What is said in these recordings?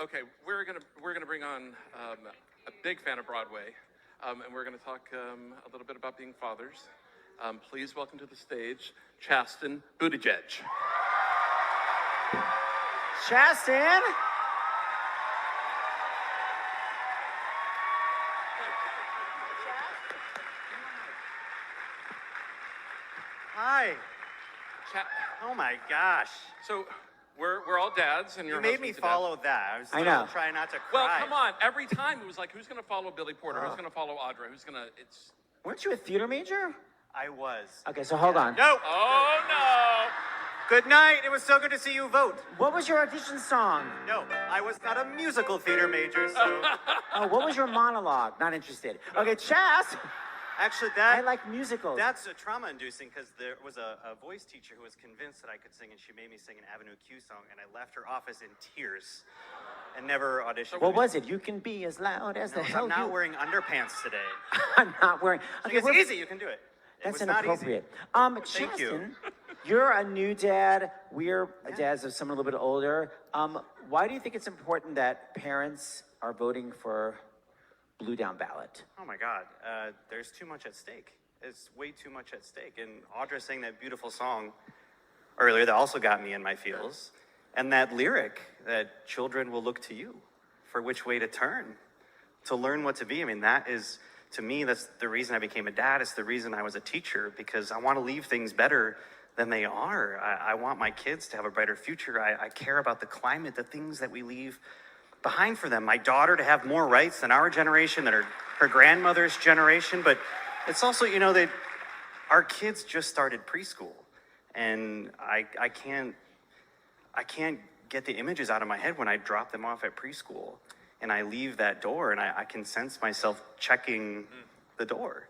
Okay, we're gonna bring on a big fan of Broadway, and we're gonna talk a little bit about being fathers. Please welcome to the stage, Chasten Buttigieg. Chasten. Hi. Oh my gosh. So we're all dads, and You made me follow that. I know. Trying not to cry. Well, come on. Every time it was like, who's gonna follow Billy Porter? Who's gonna follow Audra? Who's gonna? It's. Weren't you a theater major? I was. Okay, so hold on. No. Oh no. Good night. It was so good to see you vote. What was your audition song? No, I was not a musical theater major, so. Oh, what was your monologue? Not interested. Okay, Chas. Actually, I like musicals. That's a trauma-inducing because there was a voice teacher who was convinced that I could sing, and she made me sing an Avenue Q song, and I left her office in tears and never auditioned. What was it? You can be as loud as the hell I'm not you... wearing underpants today. I'm not wearing... Okay, it's easy. You can do it. That's it was not inappropriate. easy. Thank you. Chasten, you're a new dad. We're dads of someone a little bit older. Why do you think it's important that parents are voting for blue down ballot? Oh my God, there's too much at stake. It's way too much at stake. And Audra sang that beautiful song earlier that also got me in my feels. And that lyric that children will look to you for which way to turn, to learn what to be. I mean, that is, to me, that's the reason I became a dad. It's the reason I was a teacher, because I want to leave things better than they are. I want my kids to have a brighter future. I care about the climate, the things that we leave behind for them. My daughter to have more rights than our generation, than her grandmother's generation. But it's also, you know, that our kids just started preschool, and I can't get the images out of my head when I drop them off at preschool and I leave that door, and I can sense myself checking the door,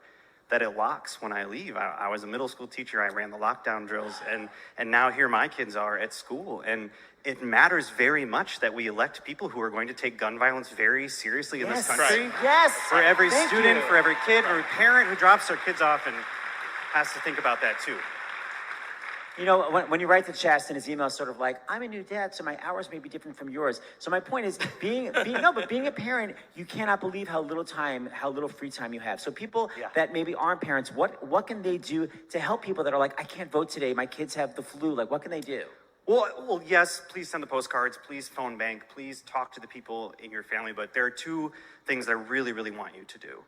that it locks when I leave. I was a middle school teacher. I ran the lockdown drills, and now here my kids are at school. And it matters very much that we elect people who are going to take gun violence very seriously in this country. Right. Yes. For every Thank student, you. for every kid, or parent who drops their kids off and has to think about that too. You know, when you write to Chasten, his email is sort of like, I'm a new dad, so my hours may be different from yours. So my point is, being a parent, you cannot believe how little free time you have. So people that maybe aren't parents, what can they do to help people that are like, I can't vote today, my kids have the flu, like what can they do? Well, yes, please send the postcards, please phone bank, please talk to the people in your family, but there are two things that I really, really want you to do.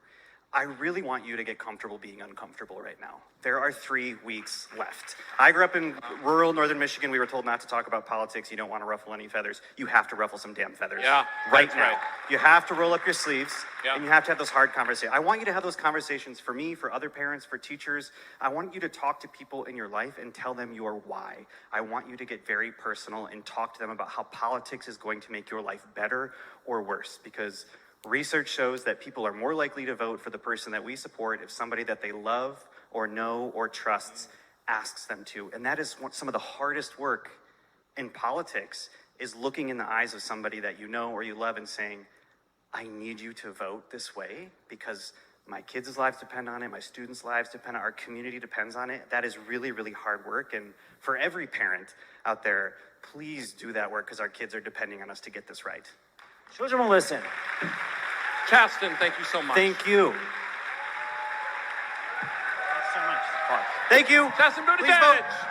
I really want you to get comfortable being uncomfortable right now. There are 3 weeks left. I grew up in rural northern Michigan. We were told not to talk about politics. You don't want to ruffle any feathers. You have to ruffle some damn feathers. Yeah, right now. right. You have to roll up your sleeves, Yeah. and you have to have those hard conversations. I want you to have those conversations for me, for other parents, for teachers. I want you to talk to people in your life and tell them your why. I want you to get very personal and talk to them about how politics is going to make your life better or worse, because research shows that people are more likely to vote for the person that we support if somebody that they love or know or trusts asks them to. And that is some of the hardest work in politics, is looking in the eyes of somebody that you know or you love and saying, I need you to vote this way because my kids' lives depend on it, my students' lives depend on it, our community depends on it. That is really, really hard work. And for every parent out there, please do that work, because our kids are depending on us to get this right. Children will listen. Chasten, thank you so much. Thank you. So much. Thank you. Chasten Please vote. Buttigieg.